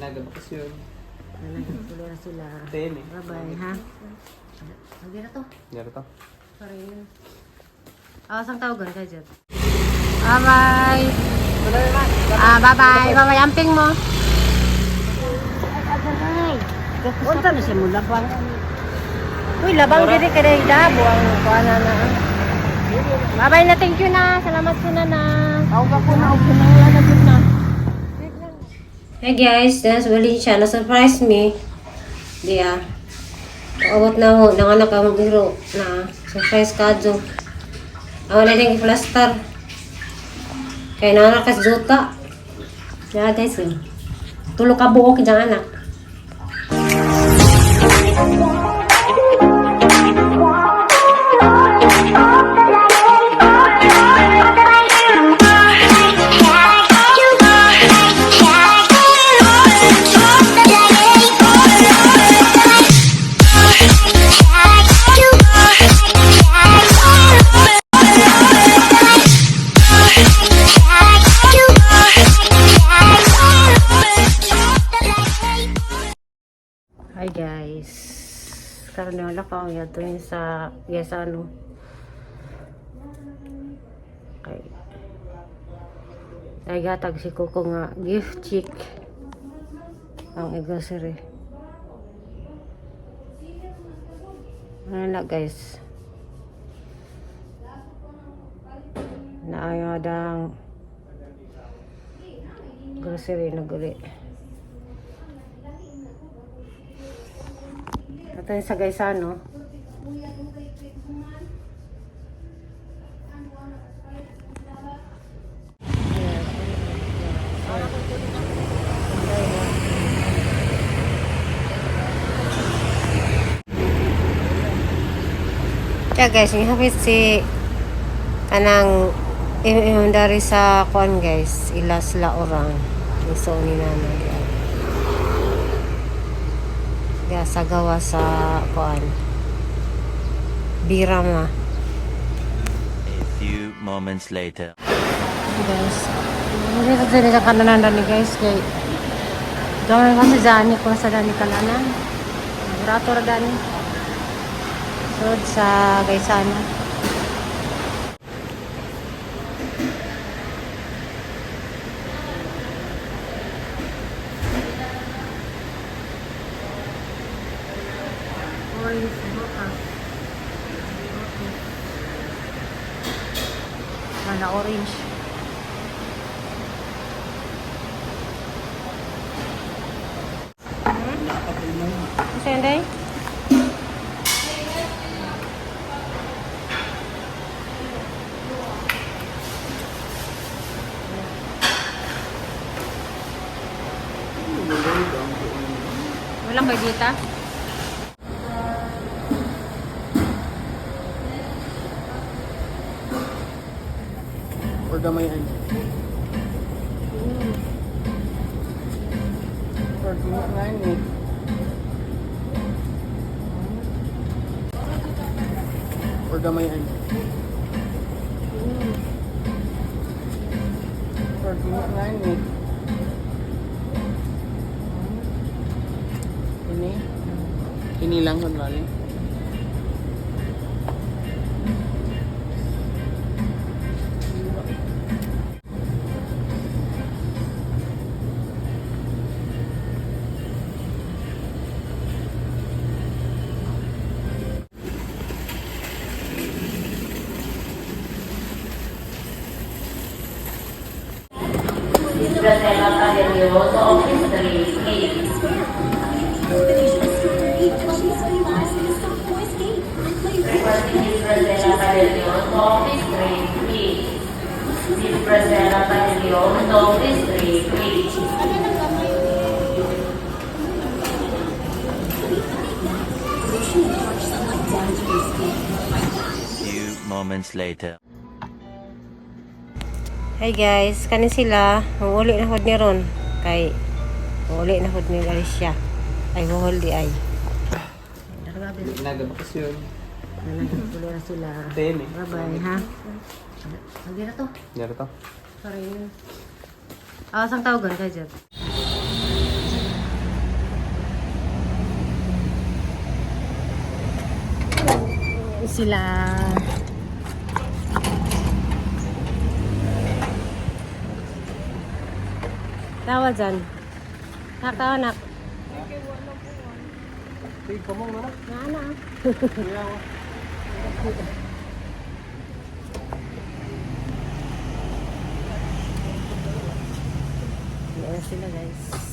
Nagabakasyon. Nagpulo na sila. Bye-bye, ha? Lagi na to. Gano'n to? Sorry. Sang tawagan ka dyan. Bye-bye. Bye-bye. Bye-bye. Amping mo. Unta na siya mula pa. Uy, labang diri ka na ilabo. Ang kuana na. Bye-bye na. Thank you na. Salamat po na na. Ako po na. Ako na. Wala na. Hey guys, that's wali siya. Na-surprise me. Diya. Paabot na mo. Nanganak ka magbiro na surprise kadyo. Ako na din i-plaster. Kaya nanganak ka sa juta. Diya guys. Tulog ka buok dyan anak. Hi guys, karon wala pa ako yato yun sa ano. Okay. Ay gatag si Coco nga gift chick ang grocery. Ano na guys, naayo dang grocery na guli. Ito yung sa Gaisano. Kaya guys, yung hapit si kanang dari sa kuan guys, ilas la orang. Gusto ni nanay. Kaya sa gawa sa kuan Birama. A few moments later. Guys, hindi ko sila sa kananan ni guys kay gawin ko sa Dani ko sa Dani kananan rato ra Dani road sa Gaisano. Mana orange. Senday? Walang bagita? Or gamayan. Or gamayan eh. Or gamayan. Or gamayan eh. Ini lang kan bali. Brazela Cadelioso, Office 3A. Requesting Miss Brazela Cadelioso, Office 3A. Miss Brazela Cadelioso, Office 3A. Few moments later. Hi guys, kanin sila. Uli na hod ni Ron. Kay uli na hod ni Alicia. Ay huhol di ay. Nagabakasyon. Nagpulo na sila. Bye-bye, ha? Lagi na to. Gano'n to? Sorry. Sang tawagan ka dyan. sila. Tawa dyan. Tawa nak. Nana. Ayan sila guys.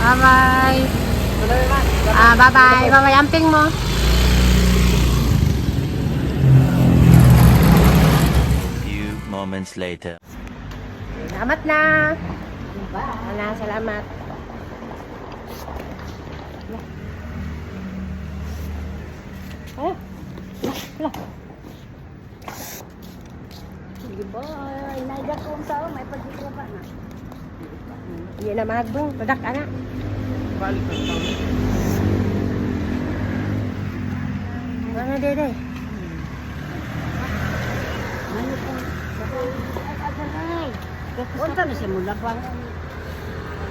Bye-bye. Bye-bye. Bye-bye. Amping mo. Few moments later. Salamat na. Salamat. Sige boy. Naga kong tao. May pagkikapa na. Iya na magbong. Padak anak. Balik ang taon. Mana dede? Unta na siya mula bang?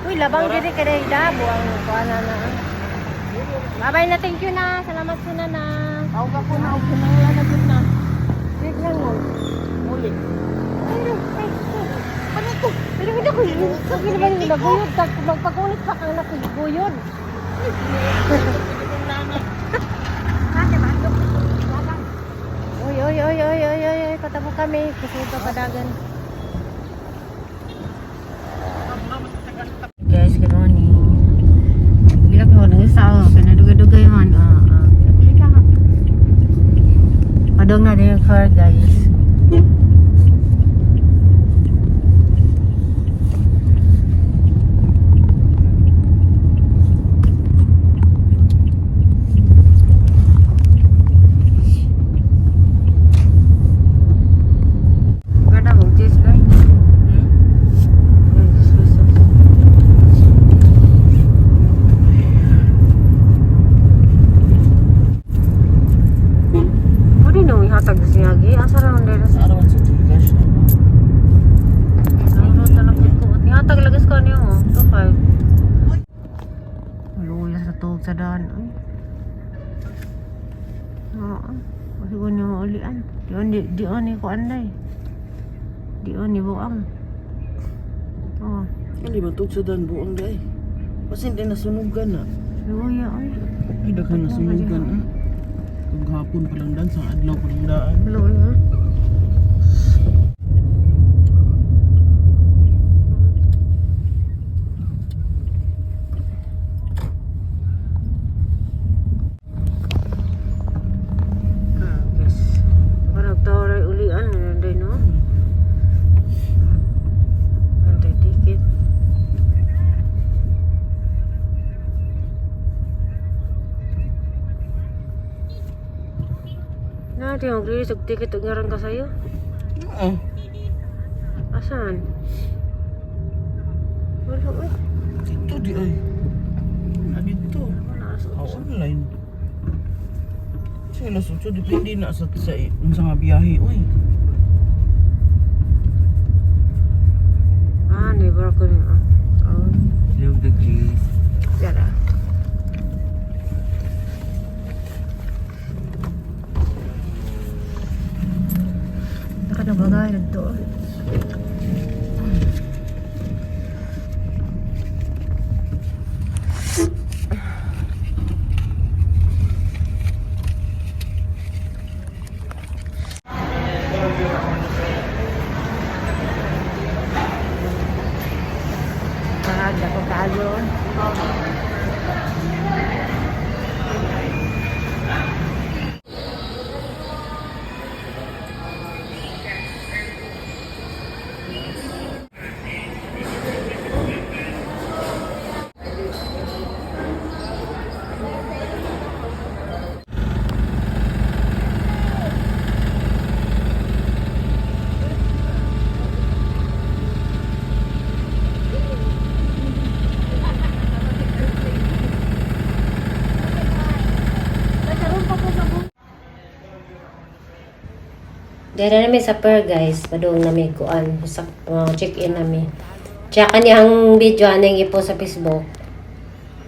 Uy, labang diri kada idabo ang kuana na. Bye-bye na, thank you na. Salamat sa na. Tawag ako na. Huwag ko nang lalabot na. Wait lang mo. Muli. Ano ito? Pero hindi ko yun. Sabi naman yung naguyod. Magpagunit pa kang nakiguyod. Uy. Patabo kami. Kasi ito padagan. Guys, good morning. Bila ko nang isa. Kanadugay-dugay man. Padong na din yung car, guys. Sa daan ay. Oo. Kasi ko niyo maulian. Di on ko anday. Di on ni buang. Oh. Hindi ba ito sa daan buong day? Kasi hindi nasunugan na. Luya ay. Ay, daghan nasunugan na. Paghapon pa lang daan, sa adlaw pa lang daan. Luya. Di ang gris og ticket og ngarang ka sayo. Oo. Asan? Wala ay. Dito di ay. Na dito. Online. Sila suso depende na sa unsa nga biyahe oy. Never ko ni. Oh. Liog the cheese. Dara. Nabagay na ito. Dara namin sa per guys, padung namin kuan sa check-in namin. Tsaka kaniyang video aning ipo sa Facebook.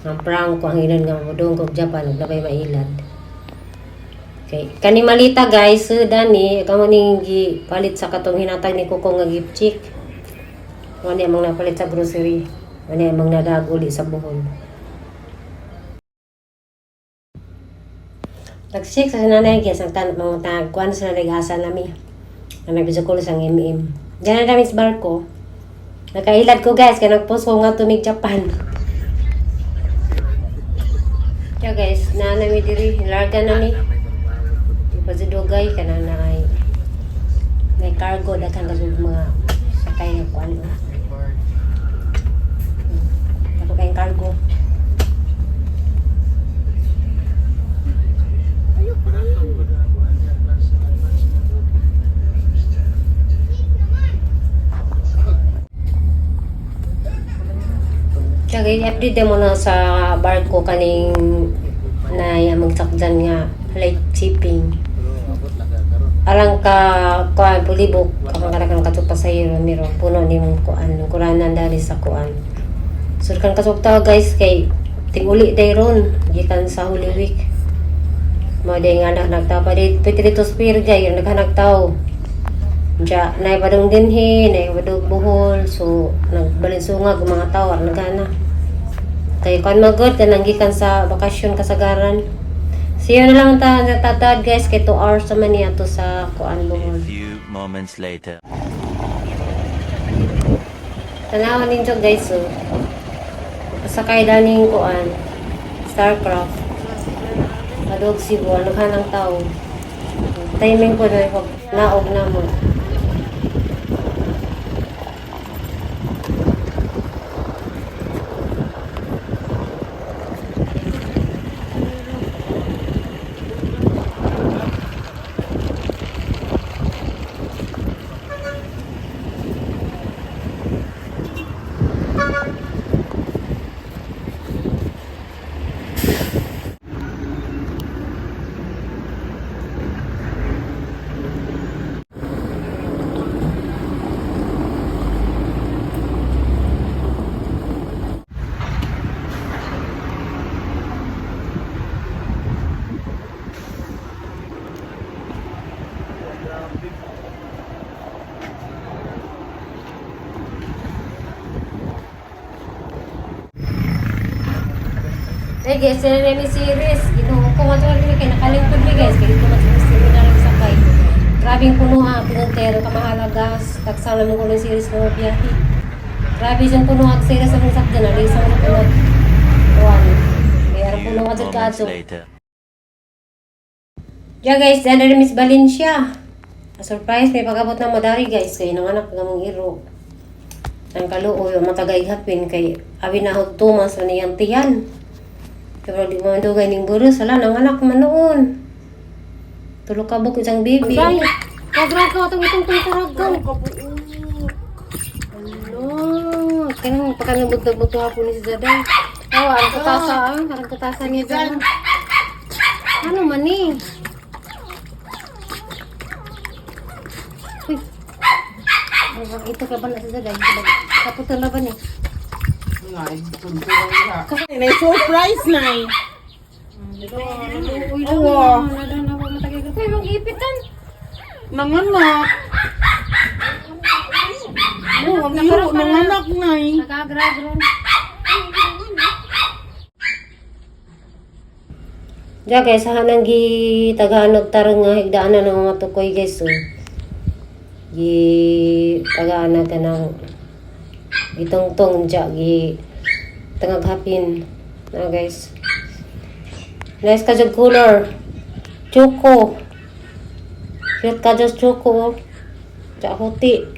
Ang prank ko ang ilan nga madung kog Japan naglabay mailad. Okay, kani malita guys, dani kamo ning palit sa katong hinatag ni Kuko nga gift check. Wani amang napalit sa grocery. Wani amang nadag uli sa buhol. Nag-check sa nanay guys, ang tanong mga tagkuhan sa nag-asa nami. Ang nag-bisukul sa MM. Diyan na namin sa barko. Nakailad ko guys, kaya nag-post ko nga tumig Japan. Kaya guys, na nami diri, larga nami. Pazidugay ka na ay may cargo, dakan kasog mga sakay ng kuhan. Kato kayong cargo. Kaya i-update mo na sa barko kaning na magsakdan nga light shipping. Alang ka kuan pulibok kapag karakan katuk pasahero miro puno ni mong kuan kuranan dali sa kuan. So kan kasog taw guys kay tinguli day ron gikan sa Holy Week. Mo day nga nagtaw pa dito spear gay naghanag taw. Ja nay padung dinhi nay padung buhol so nagbalinsunga ang mga tao nagana. Kay kan magod kanang gikan sa bakasyon kasagaran. See you na lang tatad guys kay 2 hours naman niya to sa kuan A buhol. few moments later. Tanawan ninyo guys so. Pasakay daning kuan Starcraft. Padog Cebu ano kanang tao. Timing ko na naog na mo. Hey guys, sila na may series. Ginuho ko nga ito kay nakalingkod ni guys. Kaya ito mas na lang sakay. Grabing puno ha, pinantero ka mahalagas. Taksala mo ko ng series ng biyahe. Grabe siyang puno ang series ng sakyan. Alisang sa puno. Kuwan. Kaya ang puno ka dyan Moments kaso. later. Yeah guys, dyan na Miss Valencia. Surprise, may pagabot ng madari guys. Kaya nanganak ng mga iro. Ang kaluoy, matagay hapin kay abi na hod tumas na niyang tiyan. Pero di mo mandugay ning buro sala nang anak man noon. Tulo ka buk isang baby. Ay, kagra ka itong taragaw. Ano? Kanang pakanang butog-butog hapon ni si Zaday. Oh, ang katasa niya dyan. Ano man eh? Uy. Ito ka ba na si Zaday? Kaputan na ba ni? May surprise na eh. Oo. Uy, mong ipitan. Nanganak. Oo, ang iro, nanganak na eh. Nagagragron. Diya guys, hanang tagaanog tarong nga higdaan na ng mga tukoy guys. So, tagaanog ka ng itong-tong diya, tangaghapin na guys. Nice ka dyan cooler. Choco. Cute ka dyan choco. Diya huti.